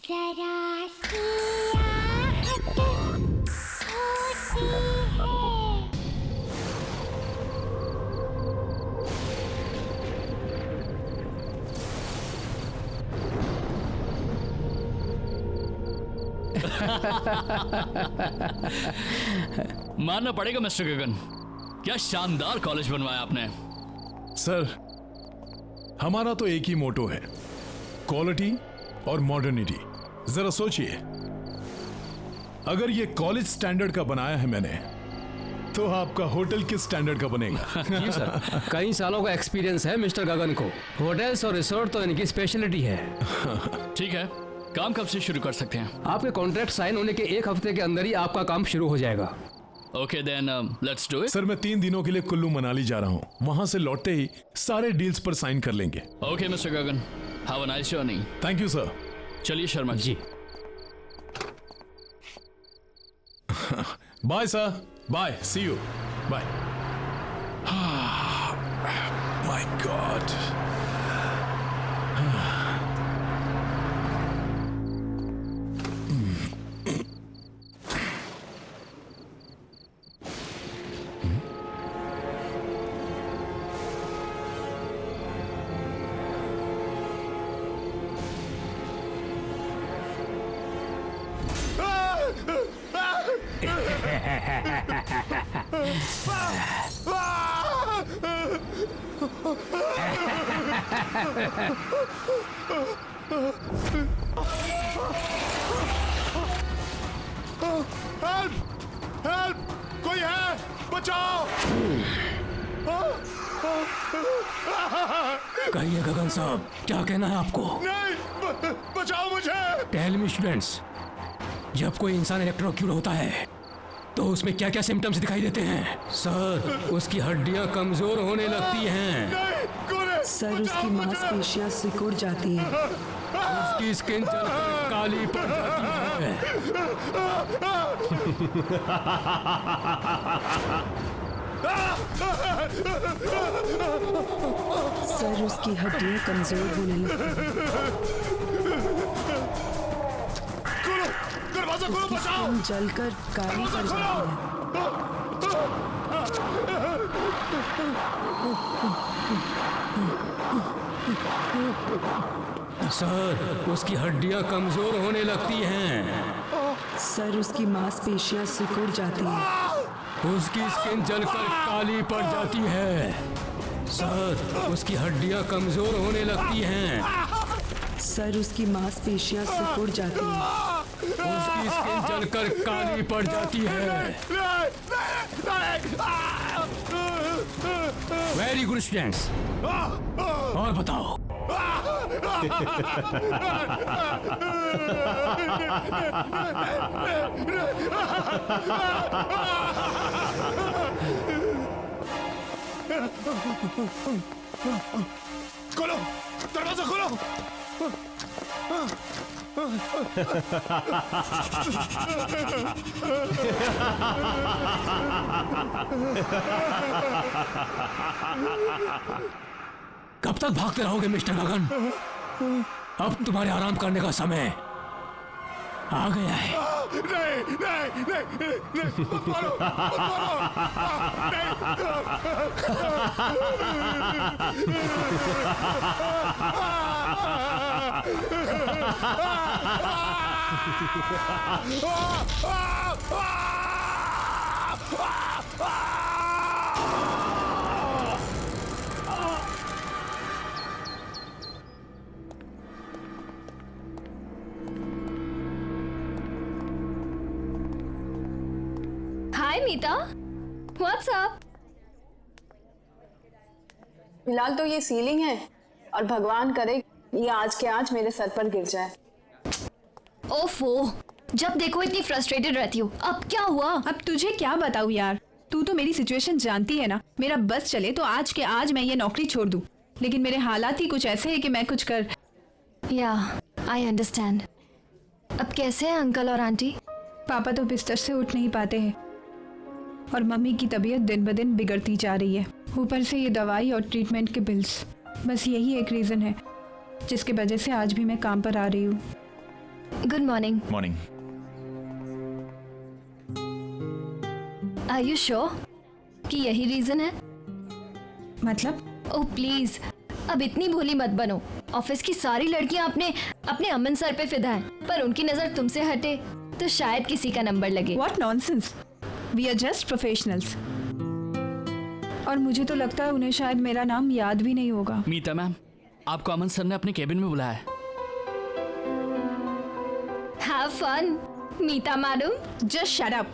जरा सी आहट होती है। मानना पड़ेगा मिस्टर गगन, क्या शानदार कॉलेज बनवाया आपने। सर, हमारा तो एक ही मोटो है, क्वालिटी और मॉडर्निटी। जरा सोचिए, अगर ये कॉलेज स्टैंडर्ड का बनाया है मैंने, तो आपका होटल किस स्टैंडर्ड का बनेगा? जी सर, कई सालों का एक्सपीरियंस है मिस्टर गगन को। होटल्स और रिसोर्ट तो इनकी स्पेशलिटी है। ठीक है, काम कब से शुरू कर सकते हैं? आपके कॉन्ट्रैक्ट साइन होने के एक हफ्ते के अंदर ही आपका काम शुरू हो जाएगा। Okay then let's do it. Sir, मैं 3 दिनों के लिए कुल्लू मनाली जा रहा हूँ। वहां से लौटते ही सारे डील्स पर साइन कर लेंगे। Okay mister Gagan, have a nice journey. Thank you sir. चलिए Sharma ji. Bye sir, bye, see you, bye. My god. Help! Help! कोई है? बचाओ! कहिए गगन साहब, क्या कहना है आपको? नहीं, बचाओ मुझे! टेल मी स्टूडेंट्स, जब कोई इंसान इलेक्ट्रोक्यूट होता है तो उसमें क्या क्या सिम्टम्स दिखाई देते हैं? सर, उसकी हड्डियां कमजोर होने लगती हैं। नहीं, कौन है? सर, उसकी मांसपेशियां सिकुड़ जाती हैं। उसकी स्किन जलकर काली पड़ जाती है। सर, उसकी हड्डियां कमजोर होने लगती हैं। दरवाजा खोलो, उसकी बचाओ! स्किन जलकर काली पड़ जाती है। सर, उसकी हड्डियां कमजोर होने लगती हैं। सर, उसकी मांसपेशियां सिकुड़ जाती हैं। उसकी स्किन जलकर काली पड़ जाती है। सर, उसकी हड्डियां कमजोर होने लगती हैं। सर, उसकी मांसपेशियां सिकुड़ जाती हैं। उसकी स्किन जलकर काली पड़ जाती है। वेरी गुड स्टूडेंट्स, और बताओ। खोलो, दरवाजा खोलो! कब तक भागते रहोगे मिस्टर गगन? अब तुम्हारे आराम करने का समय आ गया है। नहीं, नहीं, नहीं, नहीं, मत मारो, मत मारो! हाय मीता, व्हाट्स अप? फिलहाल तो ये सीलिंग है और भगवान करे ये आज के आज मेरे सर पर गिर जाए। ओफो, जब देखो इतनी फ्रस्ट्रेटेड रहती हो। अब क्या हुआ? अब तुझे क्या बताऊं यार, तू तो मेरी सिचुएशन जानती है ना। मेरा बस चले तो आज के आज मैं ये नौकरी छोड़ दूं, लेकिन मेरे हालात ही कुछ ऐसे हैं कि मैं कुछ कर। या, आई अंडरस्टैंड। अब कैसे हैं अंकल और आंटी? पापा तो बिस्तर से उठ नहीं पाते हैं और मम्मी की तबीयत दिन ब दिन बिगड़ती जा रही है। ऊपर से ये दवाई और ट्रीटमेंट के बिल्स, बस यही एक रीज़न है जिसकी वजह से आज भी मैं काम पर आ रही हूँ। Good morning. Morning. Are you sure कि यही रीजन है? मतलब? ओह प्लीज, अब इतनी भोली मत बनो। ऑफिस की सारी लड़कियां अपने अमन सर पे फिदा हैं, पर उनकी नजर तुमसे हटे तो शायद किसी का नंबर लगे। What nonsense! We are just professionals. और मुझे तो लगता है उन्हें शायद मेरा नाम याद भी नहीं होगा। मीता मैम, आपको अमन सर ने अपने केबिन में बुलाया है। Have fun, Meeta madam. Just shut up.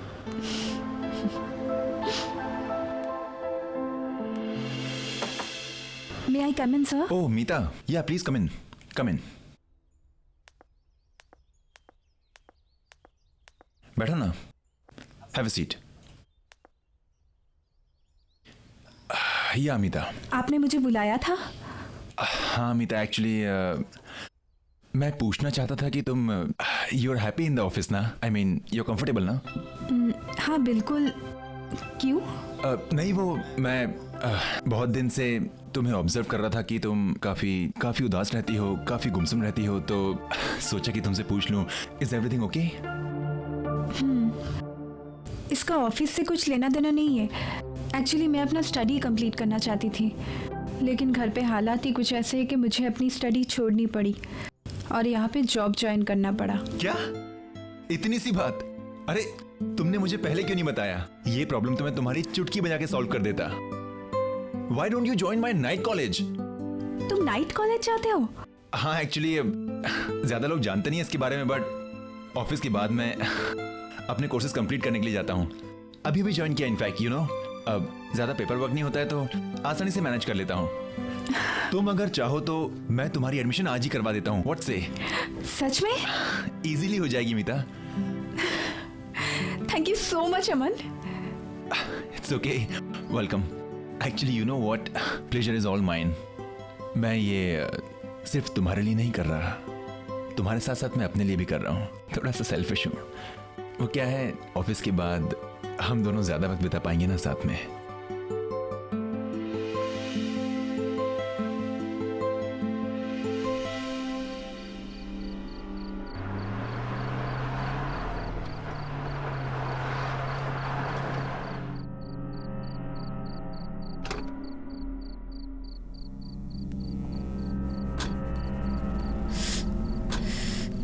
May I come in, sir? Oh Meeta, yeah please कम इन, कम इन। बैठो ना, हैव अ सीट। या मीता। आपने मुझे बुलाया था? हाँ मीता, एक्चुअली मैं पूछना चाहता था कि तुम you are happy in the office ना? I mean you are comfortable ना? हाँ बिल्कुल। क्यों? नहीं, वो मैं बहुत दिन से तुम्हें ऑब्जर्व कर रहा था कि तुम काफी उदास रहती हो, काफी गुमसुम रहती हो, तो सोचा कि तुमसे पूछ लूं, इज एवरीथिंग ओके? इसका ऑफिस से कुछ लेना देना नहीं है। एक्चुअली मैं अपना स्टडी कंप्लीट करना चाहती थी, लेकिन घर पे हालात ही कुछ ऐसे हैं कि मुझे अपनी स्टडी छोड़नी पड़ी और यहाँ पे जॉब ज्वाइन करना पड़ा। क्या? इतनी सी बात? अरे तुमने मुझे पहले क्यों नहीं बताया? ये प्रॉब्लम तो मैं तुम्हारी चुटकी बजा के सॉल्व कर देता। Why don't you join my night college? तुम नाइट कॉलेज जाते हो? हाँ, एक्चुअली ज्यादा लोग जानते नहीं है इसके बारे में, बट ऑफिस के बाद मैं अपने कोर्सेज कंप्लीट करने के लिए जाता हूँ। अभी भी ज्वाइन किया इनफैक्ट, यू नो। अब ज्यादा पेपर वर्क नहीं होता है तो आसानी से मैनेज कर लेता हूँ। तुम अगर चाहो तो मैं तुम्हारी एडमिशन आज ही करवा देता हूँ। व्हाट से? सच में? इजीली हो जाएगी Meeta. Thank you so much Aman. It's okay, welcome. Actually you know what, pleasure is all mine. मैं ये सिर्फ तुम्हारे लिए नहीं कर रहा, तुम्हारे साथ साथ मैं अपने लिए भी कर रहा हूँ। थोड़ा सा सेल्फिश हूँ। वो क्या है, ऑफिस के बाद हम दोनों ज्यादा वक्त बिता पाएंगे ना साथ में।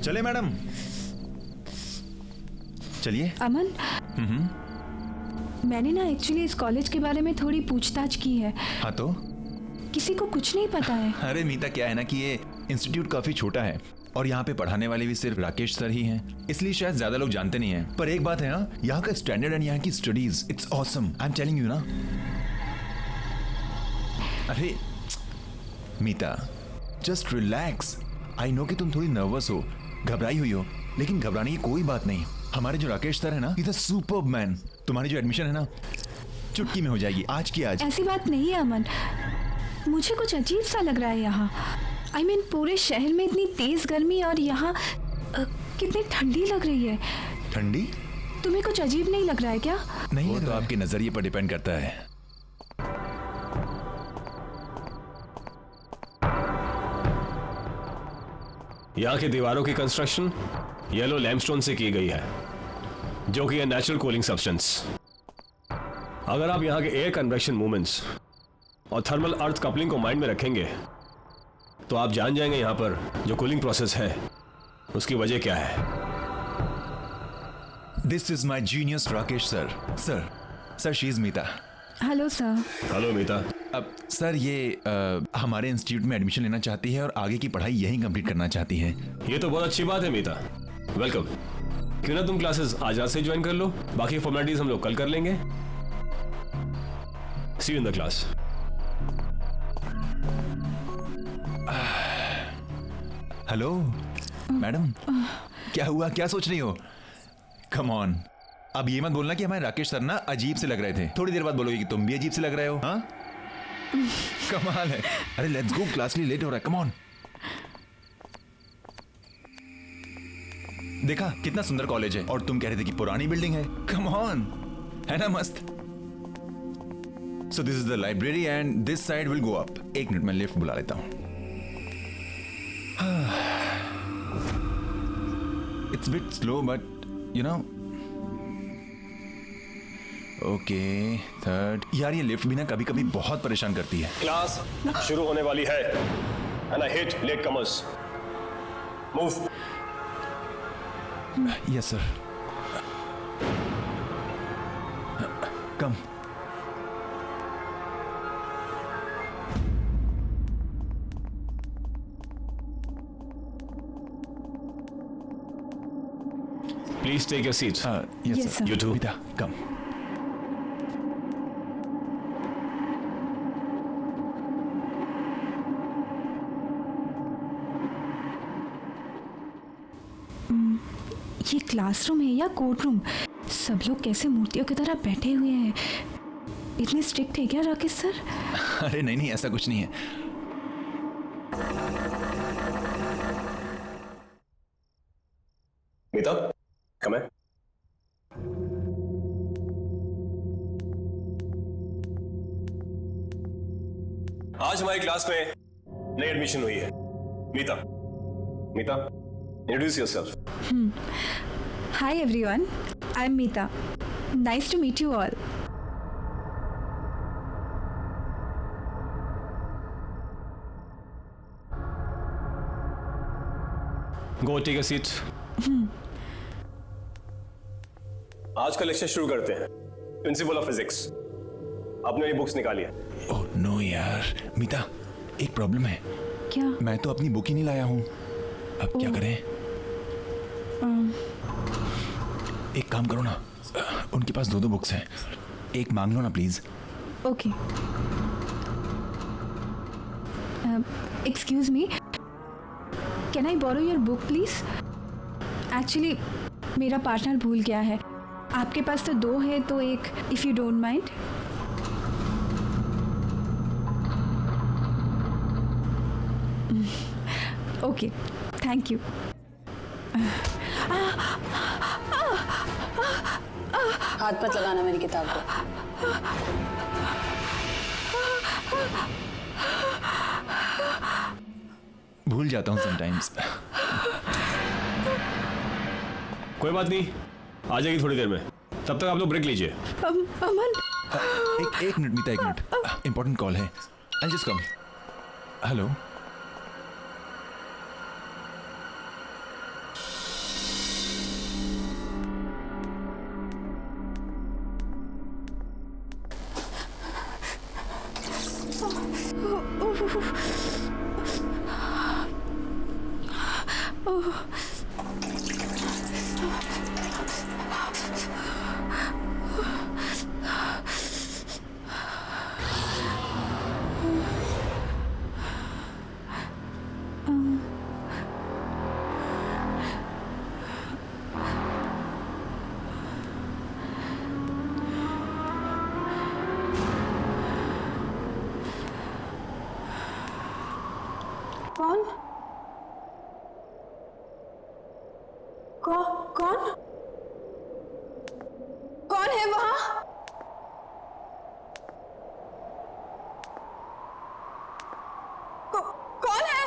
चले मैडम, चलिए। अमन, मैंने ना एक्चुअली इस कॉलेज के बारे में थोड़ी पूछताछ की है। हाँ तो? किसी को कुछ नहीं पता है। अरे मीता, क्या है ना कि ये इंस्टीट्यूट काफी छोटा है और यहाँ पे पढ़ाने वाले भी सिर्फ राकेश सर ही हैं, इसलिए शायद ज्यादा लोग जानते नहीं हैं। पर एक बात है ना, यहाँ का स्टैंडर्ड एंड यहाँ की studies, it's awesome. I am telling you ना। अरे मीता, जस्ट रिलैक्स। आई नो कि तुम थोड़ी नर्वस हो, घबराई हुई हो, लेकिन घबराने की कोई बात नहीं। हमारे जो राकेश सर है ना, इज अ सुपर्ब मैन। तुम्हारी जो एडमिशन है ना, चुटकी में हो जाएगी, आज की आज। ऐसी बात नहीं है अमन, मुझे कुछ अजीब सा लग रहा है यहाँ। आई मीन पूरे शहर में इतनी तेज गर्मी और यहाँ कितनी ठंडी लग रही है। ठंडी? तुम्हें कुछ अजीब नहीं लग रहा है क्या? नहीं, वो तो आपके नजरिए पर डिपेंड करता है। यहाँ की दीवारों की कंस्ट्रक्शन येलो लैमस्टोन से की गई है, जो कि है नेचुरल कूलिंग सब्सटेंस। अगर आप यहाँ के एयर कन्वेक्शन मूवमेंट्स और थर्मल अर्थ कपलिंग को माइंड में रखेंगे तो आप जान जाएंगे यहाँ पर जो कूलिंग प्रोसेस है उसकी वजह क्या है। This is my genius Rakesh sir. Sir she is Meeta. Hello sir. Hello Meeta. अब सर ये हमारे इंस्टीट्यूट में एडमिशन लेना चाहती है और आगे की पढ़ाई यहीं कंप्लीट करना चाहती है। ये तो बहुत अच्छी बात है मीता, वेलकम। क्यों ना तुम क्लासेस आज रात से ज्वाइन कर लो, बाकी फॉर्मेलिटीज हम लोग कल कर लेंगे। See you in the class. Hello madam, क्या हुआ, क्या सोच रही हो? कम ऑन, अब ये मत बोलना कि हमारे राकेश सर ना अजीब से लग रहे थे। थोड़ी देर बाद बोलोगे कि तुम भी अजीब से लग रहे हो। हाँ कमाल है। अरे लेट्स गो, क्लास के लिए लेट हो रहा है। Come on. देखा कितना सुंदर कॉलेज है और तुम कह रहे थे कि पुरानी बिल्डिंग है। कम ऑन, है ना मस्त। So this is the library and this side will go up. एक मिनट में लिफ्ट बुला लेता हूं। It's a bit slow, but you know. Okay, third. यार ये लिफ्ट भी ना कभी कभी बहुत परेशान करती है. क्लास शुरू होने वाली है and I hate late comers. Move. Yes, sir. Come. Please take your seats. Yes, Yes, sir. sir. You too. Mita, come. ये क्लासरूम है या कोर्ट रूम? सब लोग कैसे मूर्तियों की तरह बैठे हुए हैं. इतने स्ट्रिक्ट है क्या राकेश सर? अरे नहीं नहीं, ऐसा कुछ नहीं है. मीता, come in. आज हमारी क्लास में नई एडमिशन हुई है. Meeta, Meeta, introduce yourself. Hi everyone, I'm Meeta. Nice to meet you all. Go take a seat. आज का लेक्चर शुरू करते हैं. प्रिंसिपल ऑफ फिजिक्स, आपने मेरी बुक्स निकाली है. ओह नो यार, मीता, एक प्रॉब्लम है. क्या? मैं तो अपनी बुक ही नहीं लाया हूँ. अब क्या करें? एक काम करो ना, उनके पास दो बुक्स हैं, एक मांग लो ना please. Okay. Excuse me. Can I borrow your book please? Actually, मेरा पार्टनर भूल गया है. आपके पास तो दो है तो एक, if you don't mind. Okay, thank you. हाथ मत लगाना मेरी किताब को. भूल जाता हूँ समटाइम्स. कोई बात नहीं, आ जाएगी थोड़ी देर में. तब तक आप लोग ब्रेक लीजिए. अमन. एक मिनट मीता, एक मिनट. इंपॉर्टेंट कॉल है. I just come. हेलो. कौन? कौन? कौन है वहां? कौन है?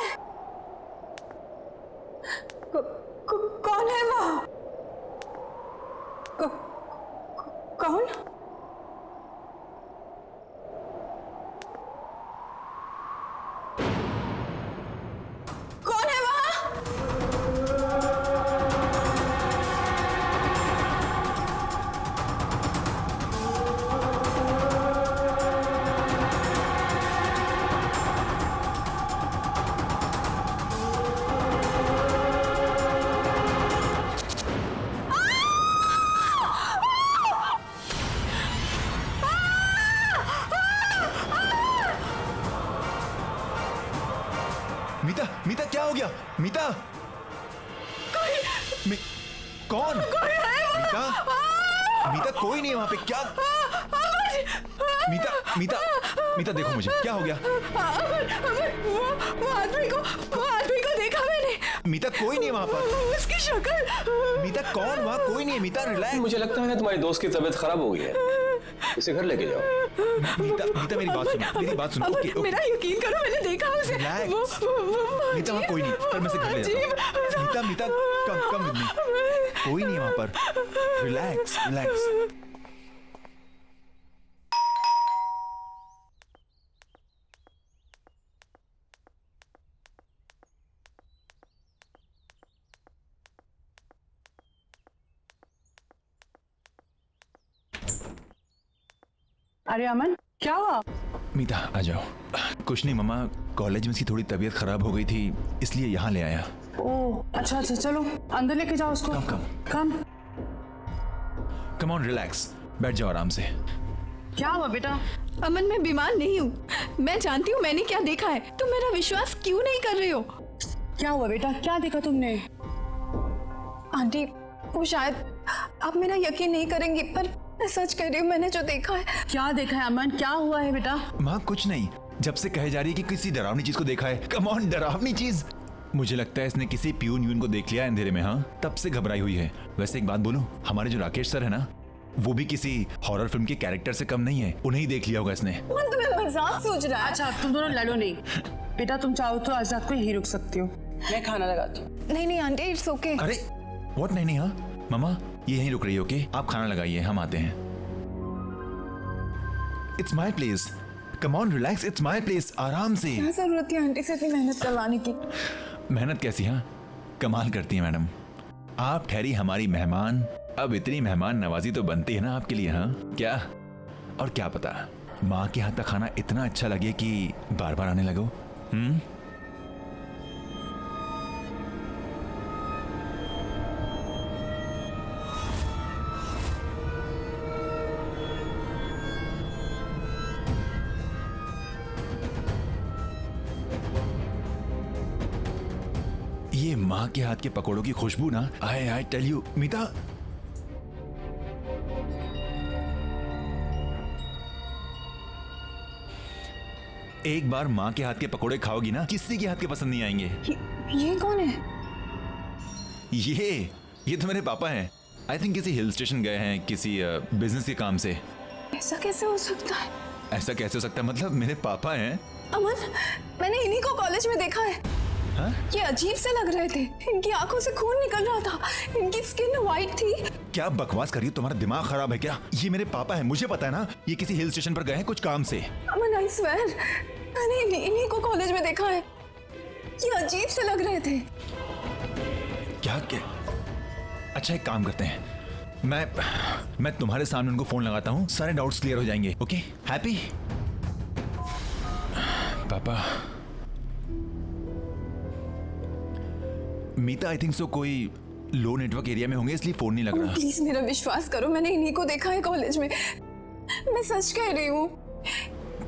कौन है वहां? कौन? कौन है वहां? मीता, मीता क्या हो गया? मीता, कौन? मीता, मीता कोई नहीं है वहां पे. क्या? मीता, मीता, मीता देखो मुझे, क्या हो गया? वो आदमी को देखा मैंने. मीता कोई नहीं है वहां पर. उसकी शक्ल. मीता कौन? वहां कोई नहीं है. मीता रिलैक्स. मुझे लगता है तुम्हारी दोस्त की तबीयत खराब हो गई है. इसे घर लेके जाओ। मीता मीता मेरी बात सुनो, मेरी बात सुनो। ओके ओके मेरा यकीन करो, मैंने देखा उसे। रिलैक्स। मीता वहाँ कोई नहीं, पर मैं इसे घर ले जाता हूँ। मीता मीता कम विद मी, कोई नहीं है वहाँ पर। Relax relax. अरे अमन, क्या हुआ? मीता आ जाओ। कुछ नहीं मम्मा, कॉलेज में इसकी थोड़ी तबीयत खराब हो गई थी, इसलिए यहाँ ले आया। ओह अच्छा अच्छा, चलो अंदर लेके जाओ उसको। कम कम ऑन रिलैक्स, बैठ जाओ आराम से। क्या हुआ बेटा? अमन, मैं बीमार नहीं हूँ। मैं जानती हूँ मैंने क्या देखा है, तुम मेरा विश्वास क्यों नहीं कर रहे हो? क्या हुआ बेटा, क्या देखा तुमने? आंटी, वो शायद आप मेरा यकीन नहीं करेंगी, पर मैं सच कह रही हूँ, मैंने जो देखा है। क्या देखा है अमन, क्या हुआ है बेटा? माँ कुछ नहीं, जब से कहे जा रही है कि किसी डरावनी चीज को देखा है। कम ऑन, डरावनी चीज? मुझे लगता है इसने किसी प्यून यून को देख लिया है अंधेरे में। हाँ, तब से घबराई हुई है। वैसे एक बात बोलूं, हमारे जो राकेश सर है ना, वो भी किसी हॉरर फिल्म के कैरेक्टर से कम नहीं है। उन्हें ही देख लिया होगा इसने। मन तुम्हें मजाक सोच रहा है। अच्छा तुम दोनों लड़ो नहीं। बेटा तुम चाहो तो आज रात को यहीं रुक सकती हो, मैं खाना लगाती हूँ। नहीं नहीं आंटी, इट्स ओके। अरे व्हाट? नहीं नहीं, हाँ मामा ये यहीं रुक रही है। ओके, आप खाना लगाइए, हम आते हैं। It's my place, come on relax, it's my place, आराम से। क्या जरूरत है आंटी से इतनी मेहनत करवाने की? मेहनत कैसी? हाँ कमाल करती है मैडम, आप ठहरी हमारी मेहमान। अब इतनी मेहमान नवाजी तो बनती है ना आपके लिए। हाँ क्या, और क्या पता माँ के हाथ का खाना इतना अच्छा लगे कि बार बार आने लगो। ये माँ के हाथ के पकौड़ों की खुशबू ना, आई टेल यू मीता। एक बार माँ के हाथ के पकौड़े खाओगी ना, किसी के हाथ के पसंद नहीं आएंगे। ये कौन है? ये तो मेरे पापा हैं। आई थिंक किसी हिल स्टेशन गए हैं किसी बिजनेस के काम से। ऐसा कैसे हो सकता है? ऐसा कैसे हो सकता है? मतलब मेरे पापा हैं। अमन, मैंने इन्हीं को कॉलेज में देखा है। हाँ? ये अजीब से लग रहे थे, इनकी आंखों से खून निकल रहा था, इनकी स्किन वाइट थी। क्या बकवास कर रही हो? तुम्हारा दिमाग खराब है क्या? ये मेरे पापा हैं, मुझे पता है ना। ये किसी हिल स्टेशन पर गए हैं कुछ काम से। अमन आई स्वेयर, मैंने इन्हीं को कॉलेज में देखा है। ये अजीब से लग रहे थे। क्या? अच्छा एक काम करते हैं, मैं तुम्हारे सामने उनको फोन लगाता हूँ, सारे डाउट्स क्लियर हो जाएंगे। Okay happy? पापा, मीता आई थिंक सो कोई लो नेटवर्क एरिया में होंगे इसलिए फोन नहीं लग रहा। प्लीज मेरा विश्वास करो, मैंने इन्हीं को देखा है कॉलेज में, मैं सच कह रही हूँ।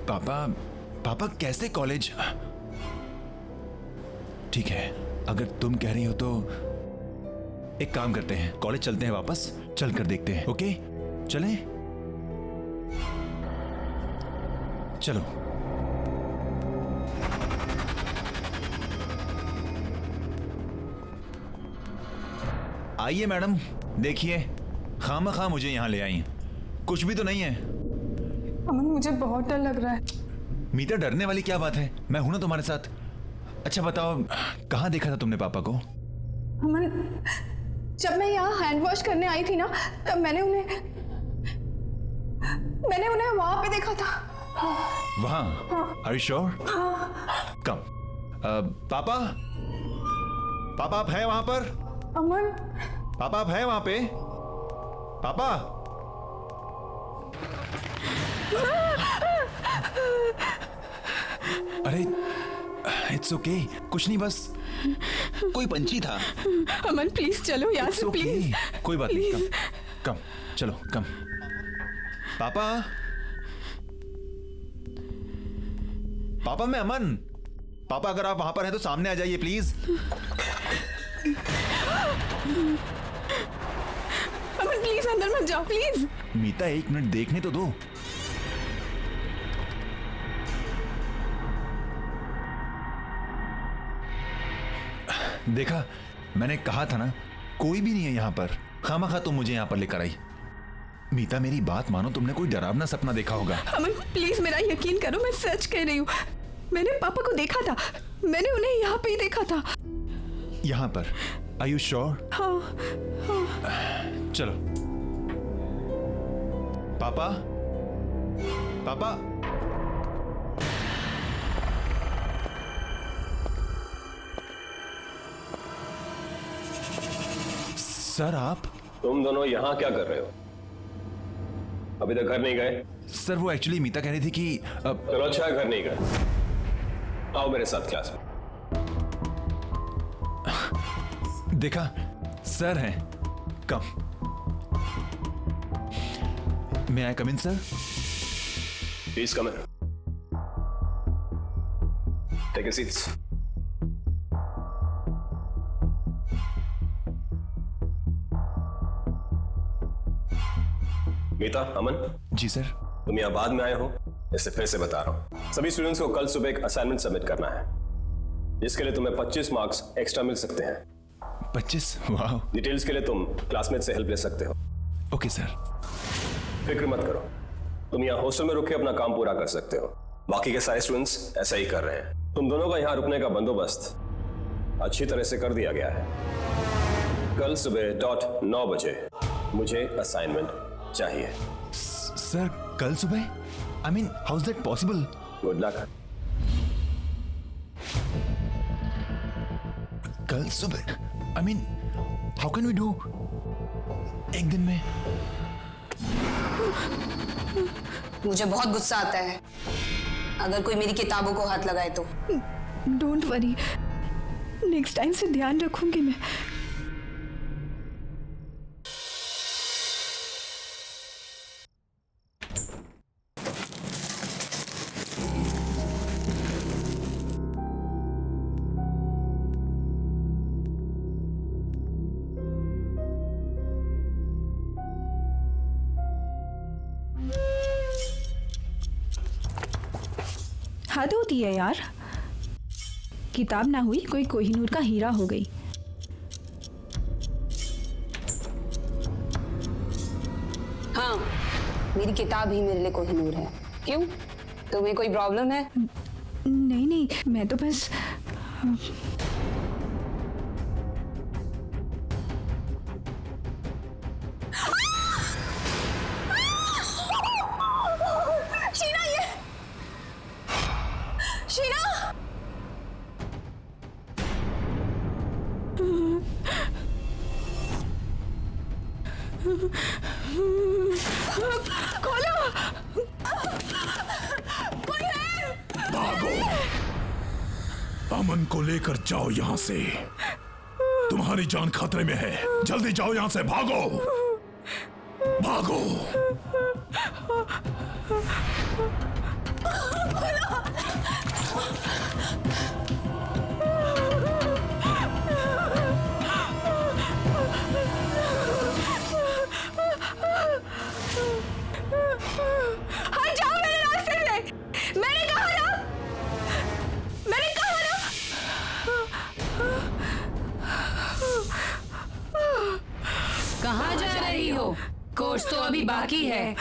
पापा कैसे कॉलेज? ठीक है, अगर तुम कह रही हो तो एक काम करते हैं, कॉलेज चलते हैं वापस, चल कर देखते हैं। ओके चलें? चलो। आइए मैडम, देखिए खामखा मुझे यहाँ ले आई, कुछ भी तो नहीं है। अमन मुझे बहुत डर लग रहा है। मीता डरने वाली क्या बात है, मैं हूं ना तुम्हारे साथ। अच्छा बताओ, कहाँ देखा था तुमने पापा को? अमन, जब मैं यहाँ हैंड वॉश करने आई थी ना, तब मैंने उन्हें वहां पे देखा था। वहां? Are you sure? कम। पापा आप हैं वहां पर? अमन, पापा आप हैं वहां पे? पापा? अरे इट्स ओके, कुछ नहीं, बस कोई पंछी था। अमन प्लीज चलो यहाँ से, प्लीज। कोई बात नहीं, कम चलो, कम। पापा मैं अमन। पापा अगर आप वहां पर हैं तो सामने आ जाइए प्लीज। अमन प्लीज अंदर मत जाओ, प्लीज। मीता एक मिनट देखने तो दो। देखा, मैंने कहा था ना, कोई भी नहीं है यहाँ पर। खामखा तुम मुझे यहाँ पर लेकर आई। मीता मेरी बात मानो, तुमने कोई डरावना सपना देखा होगा। अमन प्लीज मेरा यकीन करो, मैं सच कह रही हूँ। मैंने पापा को देखा था, मैंने उन्हें यहाँ पे ही देखा था। यहाँ पर? Are you sure? हाँ, हाँ। चलो। पापा, पापा। सर आप? तुम दोनों यहाँ क्या कर रहे हो? अभी तक घर नहीं गए? सर वो एक्चुअली मीता कह रही थी कि चलो अच्छा है, घर नहीं गए। आओ मेरे साथ क्लास में। देखा, सर हैं। कम। May I come in, sir? Please come in. Take your seats. Meeta, Aman. जी सर। तुम यहाँ बाद में आए हो, इससे फिर से बता रहा हूँ। सभी स्टूडेंट्स को कल सुबह एक असाइनमेंट सबमिट करना है, जिसके लिए तुम्हें 25 मार्क्स एक्स्ट्रा मिल सकते हैं। 25? वाह। डिटेल्स के लिए तुम क्लासमेट से हेल्प ले सकते हो। Okay sir. फिक्र मत करो, तुम यहाँ हॉस्टल में रुक के अपना काम पूरा कर सकते हो। बाकी के सारे स्टूडेंट्स ऐसा ही कर रहे हैं। तुम दोनों का यहाँ रुकने का बंदोबस्त अच्छी तरह से कर दिया गया है। कल सुबह .9 बजे मुझे असाइनमेंट चाहिए। सर कल सुबह? I mean how is that possible? Good luck. कल सुबह? I mean how can we do एक दिन में? मुझे बहुत गुस्सा आता है अगर कोई मेरी किताबों को हाथ लगाए तो। डोंट वरी, नेक्स्ट टाइम से ध्यान रखूंगी मैं। हद होती है यार, किताब ना हुई कोई कोहिनूर का हीरा हो गई। हाँ, मेरी किताब ही मेरे लिए कोहिनूर है। क्यों, तुम्हें कोई प्रॉब्लम है? नहीं नहीं, मैं तो बस खोलो। भागो, अमन को लेकर जाओ यहां से। तुम्हारी जान खतरे में है, जल्दी जाओ यहां से। भागो भागो। हट जाओ मेरे रास्ते से। मैंने कहा ना, मैंने कहा ना। कहाँ जा रही हो? कोर्स तो अभी बाकी है।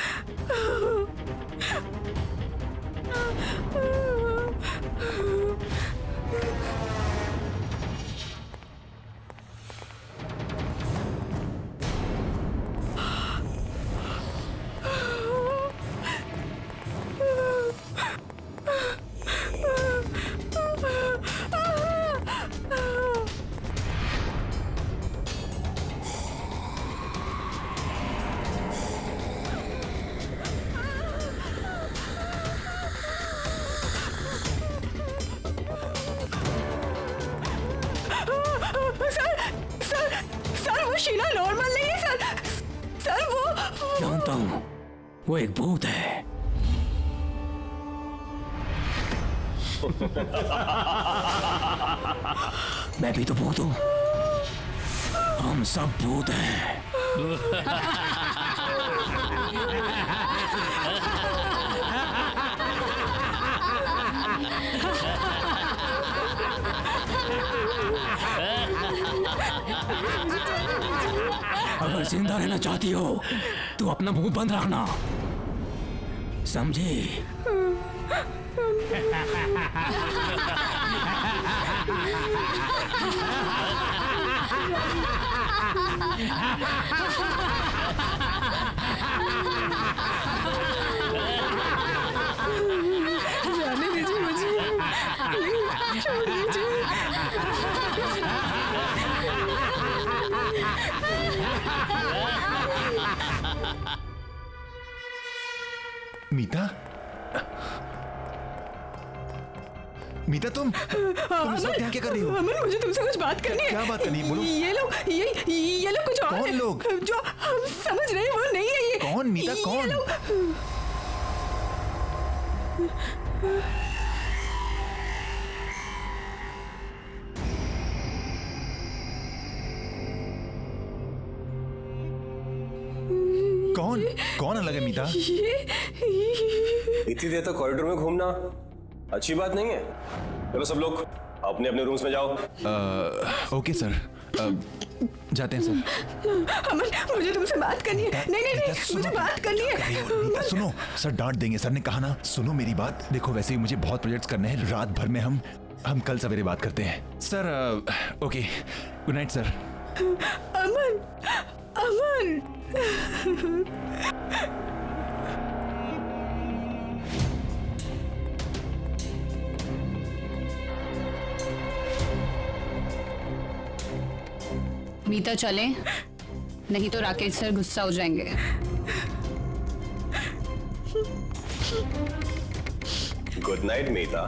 सर वो शीला नॉर्मल नहीं है सर। सर वो जानता हूं, वो एक भूत है। मैं भी तो भूत हूं, हम सब भूत हैं। अगर जिंदा रहना चाहती हो तो अपना मुंह बंद रखना, समझी? जाने दीजिए मुझे, प्लीज छोड़ दीजिए। मीता, मीता तुम इस वक्त यहाँ क्या कर रही हो? अमन, मुझे तुमसे कुछ बात करनी है। क्या बात करनी है? बोलो। ये लोग कुछ और कौन है। लोग? जो हम समझ रहे हैं वो नहीं है ये। कौन मीता, ये कौन? लोग- कौन कौन अलग है मीता? इतनी देर तक कॉरिडोर में घूमना अच्छी बात नहीं है। चलो सब लोग अपने अपने रूम्स में जाओ। ओके सर, जाते हैं सर। अमन, मुझे तुमसे बात करनी है। नहीं, मुझे बात करनी है। मीता सुनो, सर डांट देंगे। सर ने कहा ना, सुनो मेरी बात। देखो वैसे भी मुझे बहुत प्रोजेक्ट्स करने हैं, रात भर में हम कल सवेरे बात करते हैं sir. Okay, good night sir. Aman, Aman. Meeta चले, नहीं तो राकेश सर गुस्सा हो जाएंगे। Good night Meeta.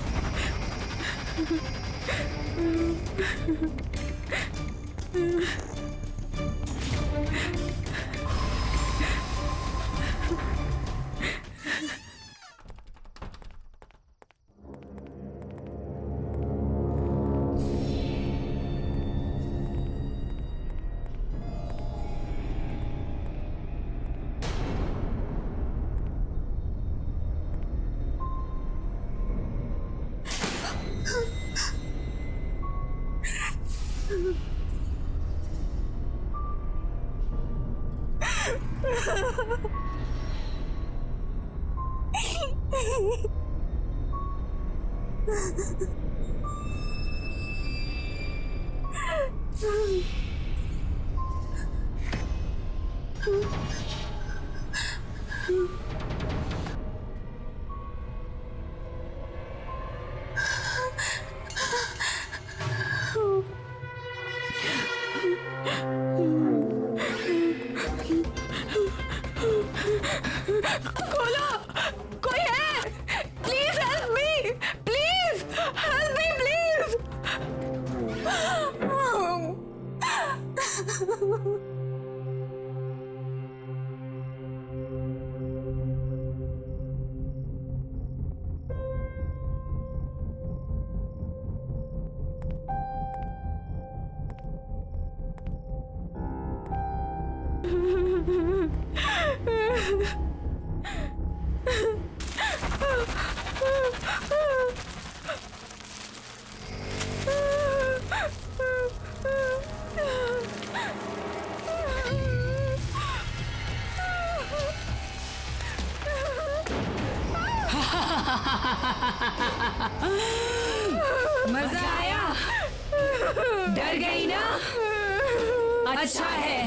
खोलो, कोई है? Please help me, please help me, please. मजा आया? डर गई ना? अच्छा है,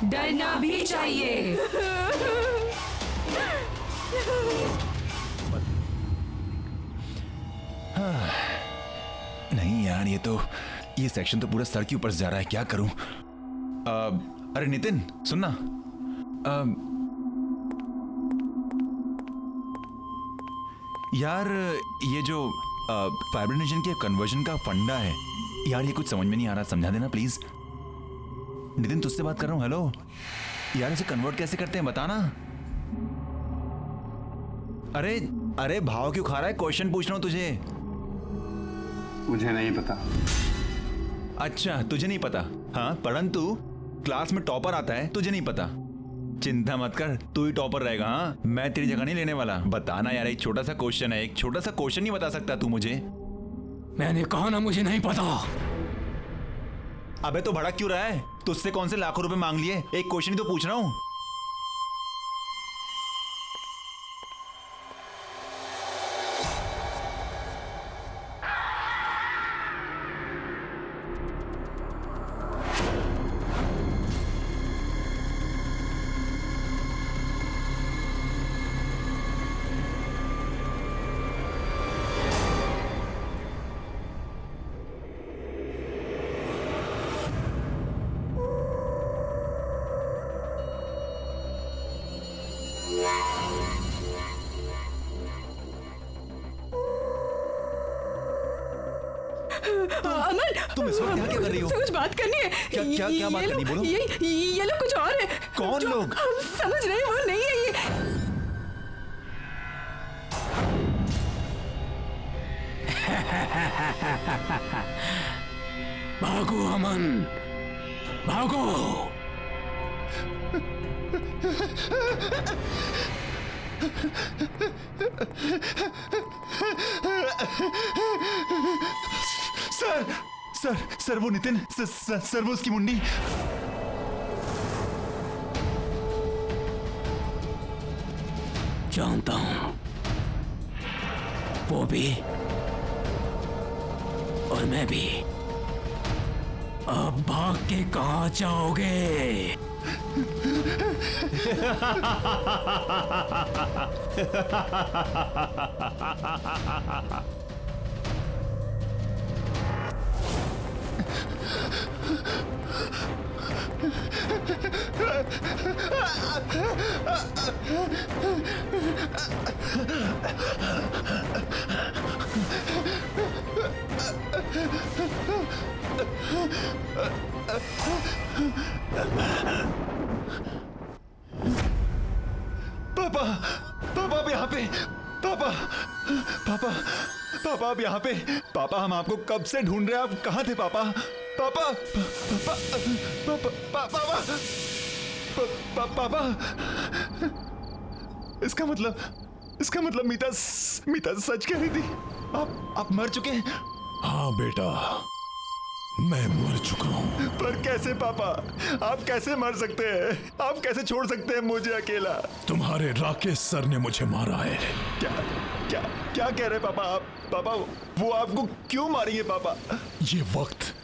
डरना भी चाहिए। नहीं यार, ये सेक्शन तो पूरा सर के ऊपर से जा रहा है। क्या करूं? अरे नितिन सुनना, यार ये जो फाइब्रिनेशन के कन्वर्जन का फंडा है यार, ये कुछ समझ में नहीं आ रहा, समझा देना प्लीज। नितिन तुझसे बात कर रहा हूँ। हेलो यार, इसे कन्वर्ट कैसे करते हैं बताना। अरे अरे भाव क्यों खा रहा है? क्वेश्चन पूछ रहा हूँ तुझे। मुझे नहीं पता। अच्छा तुझे नहीं पता? हाँ, परंतु क्लास में टॉपर आता है, तुझे नहीं पता। चिंता मत कर, तू ही टॉपर रहेगा। हाँ, मैं तेरी जगह नहीं लेने वाला। बताना यार, एक छोटा सा क्वेश्चन है, एक छोटा सा क्वेश्चन नहीं बता सकता तू मुझे? मैंने कहा ना मुझे नहीं पता। अबे तो भड़क क्यों रहा है? तुझसे कौन से लाखों रुपए मांग लिए? एक क्वेश्चन ही तो पूछ रहा हूँ। तुम इस वक्त यहाँ क्या कर रही हो? कुछ बात करनी है। क्या बात करनी? बोलो। ये लोग कुछ और है। कौन लोग? हम समझ रहे हैं वो नहीं है ये। भागो अमन, भागो। सर सर सर वो नितिन सर वो उसकी मुंडी। जानता हूं, वो भी और मैं भी। अब भाग के कहां जाओगे? पापा पापा आप यहाँ पे। पापा पापा पापा आप यहाँ पे। पापा हम आपको कब से ढूंढ रहे हैं, आप कहाँ थे पापा? पापा पापा पापा पापा इसका मतलब मीता सच कह रही थी। आप मर चुके हैं? हाँ बेटा, मैं मर चुका हूँ। पर कैसे पापा? आप कैसे मर सकते हैं? आप कैसे छोड़ सकते हैं मुझे अकेला? तुम्हारे राकेश सर ने मुझे मारा है। क्या क्या क्या कह रहे पापा आप? पापा वो आपको क्यों मारेंगे पापा? ये वक्त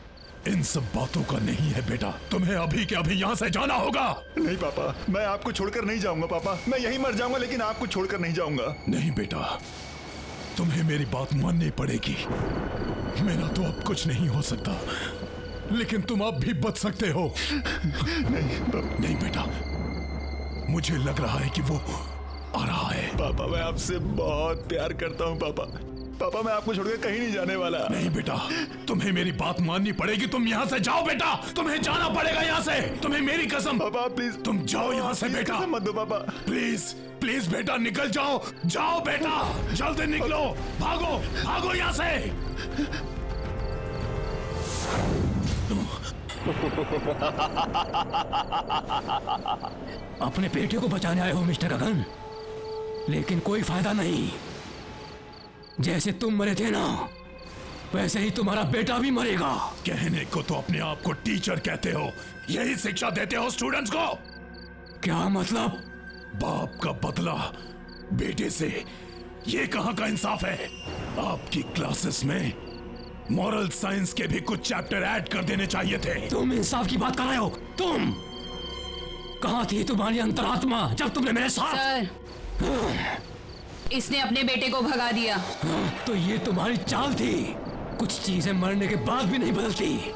इन सब बातों का नहीं है बेटा। तुम्हें अभी के अभी यहाँ से जाना होगा। नहीं पापा, मैं आपको छोड़कर नहीं जाऊंगा पापा। मैं यहीं मर जाऊंगा लेकिन आपको छोड़कर नहीं जाऊंगा। नहीं बेटा, तुम्हें मेरी बात माननी पड़ेगी। मेरा तो अब कुछ नहीं हो सकता, लेकिन तुम अब भी बच सकते हो। नहीं बेटा, मुझे लग रहा है कि वो आ रहा है। पापा मैं आपसे बहुत प्यार करता हूँ पापा। पापा मैं आपको छोड़कर कहीं नहीं जाने वाला। नहीं बेटा, तुम्हें मेरी बात माननी पड़ेगी। तुम यहाँ से जाओ बेटा, तुम्हें जाना पड़ेगा यहाँ से। तुम्हें मेरी कसम। पापा प्लीज तुम जाओ यहाँ से बेटा। कसम मत दो पापा। प्लीज प्लीज बेटा निकल जाओ। जाओ बेटा, जल्दी निकलो। भागो भागो यहाँ से। अपने बेटे को बचाने आए हो मिस्टर गगन, लेकिन कोई फायदा नहीं। जैसे तुम मरे थे ना, वैसे ही तुम्हारा बेटा भी मरेगा। कहने को तो अपने आप को टीचर कहते हो, यही शिक्षा देते हो स्टूडेंट्स को? क्या मतलब? बाप का बदला बेटे से, ये कहां का इंसाफ है? आपकी क्लासेस में मॉरल साइंस के भी कुछ चैप्टर ऐड कर देने चाहिए थे। तुम इंसाफ की बात कर रहे हो? तुम कहां थी तुम्हारी अंतरात्मा जब तुमने मेरे साथ? सर, इसने अपने बेटे को भगा दिया। तो ये तुम्हारी चाल थी। कुछ चीजें मरने के बाद भी नहीं बदलती।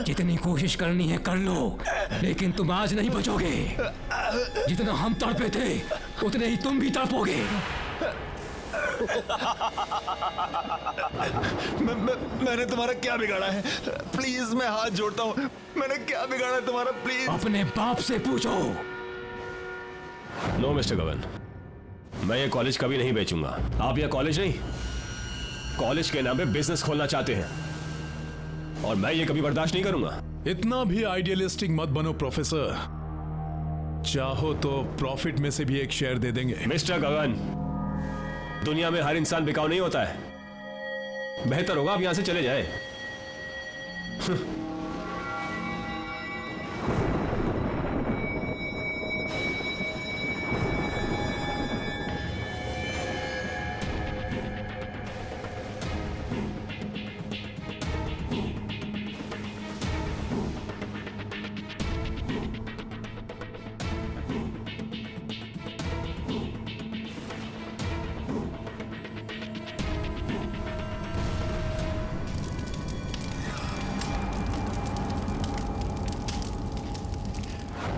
जितनी कोशिश करनी है कर लो, लेकिन तुम आज नहीं बचोगे। जितना हम तड़पे थे उतने ही तुम भी तड़पोगे। मैंने तुम्हारा क्या बिगाड़ा है? प्लीज मैं हाथ जोड़ता हूँ, मैंने क्या बिगाड़ा है तुम्हारा? प्लीज अपने बाप से पूछो। नो मिस्टर गगन, मैं ये कॉलेज कभी नहीं बेचूंगा। आप यह कॉलेज नहीं, कॉलेज के नाम पे बिजनेस खोलना चाहते हैं और मैं ये कभी बर्दाश्त नहीं करूंगा। इतना भी आइडियलिस्टिक मत बनो प्रोफेसर। चाहो तो प्रॉफिट में से भी एक शेयर दे देंगे। मिस्टर गगन, दुनिया में हर इंसान बिकाऊ नहीं होता है। बेहतर होगा आप यहां से चले जाए।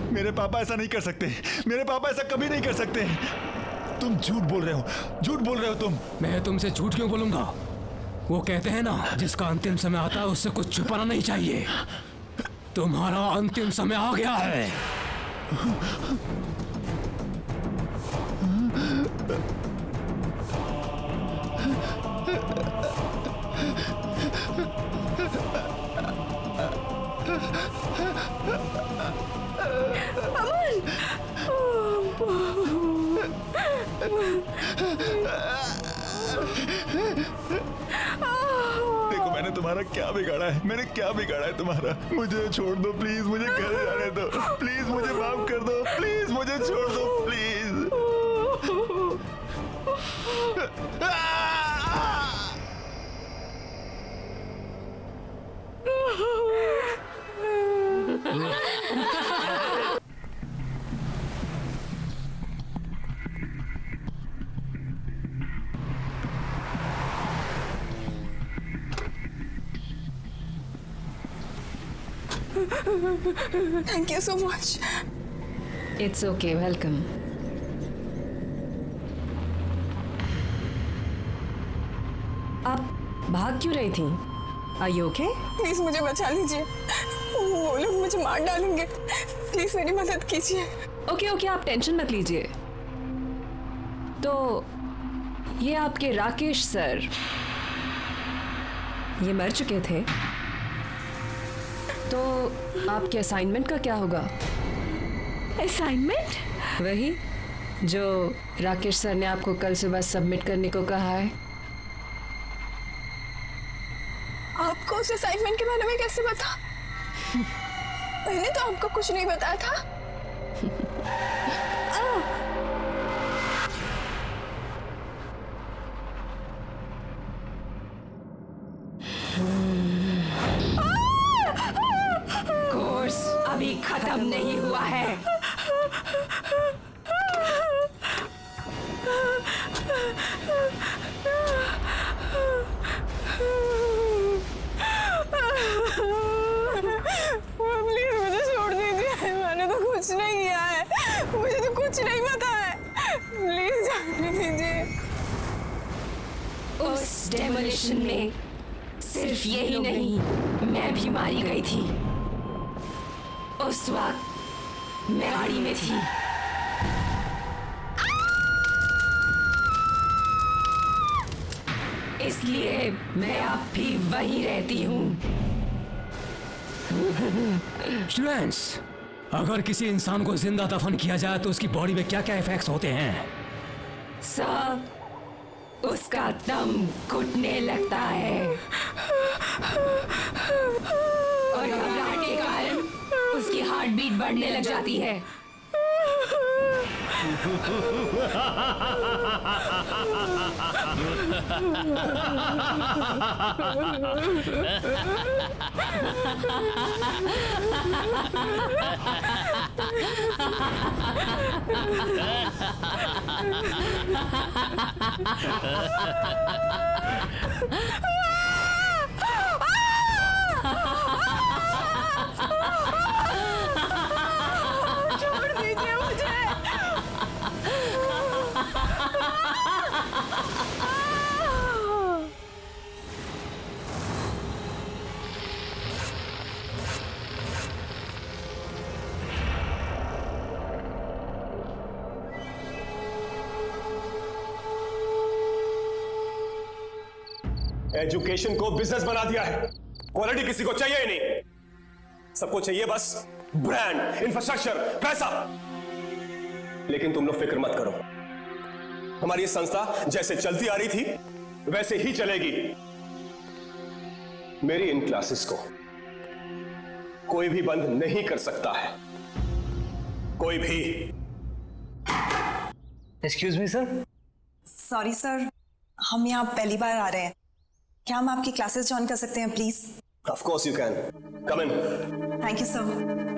मेरे पापा ऐसा नहीं कर सकते, मेरे पापा ऐसा कभी नहीं कर सकते। तुम झूठ बोल रहे हो, झूठ बोल रहे हो तुम। मैं तुमसे झूठ क्यों बोलूंगा? वो कहते हैं ना, जिसका अंतिम समय आता है उससे कुछ छुपाना नहीं चाहिए। तुम्हारा अंतिम समय आ गया है। देखो मैंने तुम्हारा क्या बिगाड़ा है, मैंने क्या बिगाड़ा है तुम्हारा? मुझे छोड़ दो प्लीज, मुझे घर जाने दो प्लीज, मुझे माफ कर दो प्लीज, मुझे छोड़ दो please. Thank you so much. It's okay, welcome. आप भाग क्यों रही थी? Are you okay? प्लीज मुझे बचा लीजिए, वो लोग मुझे मार डालेंगे। प्लीज मेरी मदद कीजिए। ओके ओके, आप टेंशन मत लीजिए। तो ये आपके राकेश सर, ये मर चुके थे, तो आपके असाइनमेंट का क्या होगा? असाइनमेंट? वही जो राकेश सर ने आपको कल सुबह सबमिट करने को कहा है। आपको उस असाइनमेंट के बारे में कैसे पता? मैंने तो आपको कुछ नहीं बताया था। कोर्स अभी खत्म नहीं हुआ है। प्लीज मुझे छोड़ दीजिए, मैंने तो कुछ नहीं किया है, मुझे तो कुछ नहीं पता है। प्लीज जाने दीजिए। उस डेमोलिशन में सिर्फ यही नहीं, मैं भी मारी गई थी। उस वक्त मैं गाड़ी में थी। इसलिए मैं अब भी वहीं रहती हूँ। स्टूडेंट्स, अगर किसी इंसान को जिंदा दफन किया जाए तो उसकी बॉडी में क्या क्या इफेक्ट्स होते हैं? सर, उसका दम घुटने लगता है और घबराहट के कारण उसकी हार्ट बीट बढ़ने लग जाती है। छोड़ दीजिए मुझे। एजुकेशन को बिजनेस बना दिया है। क्वालिटी किसी को चाहिए ही नहीं, सबको चाहिए बस ब्रांड, इंफ्रास्ट्रक्चर, पैसा। लेकिन तुम लोग फिक्र मत करो, हमारी ये संस्था जैसे चलती आ रही थी वैसे ही चलेगी। मेरी इन क्लासेस को कोई भी बंद नहीं कर सकता है, कोई भी। Excuse me sir. Sorry sir, हम यहाँ पहली बार आ रहे हैं, क्या हम आपकी क्लासेस ज्वाइन कर सकते हैं please? Of course you can, come in. Thank you sir.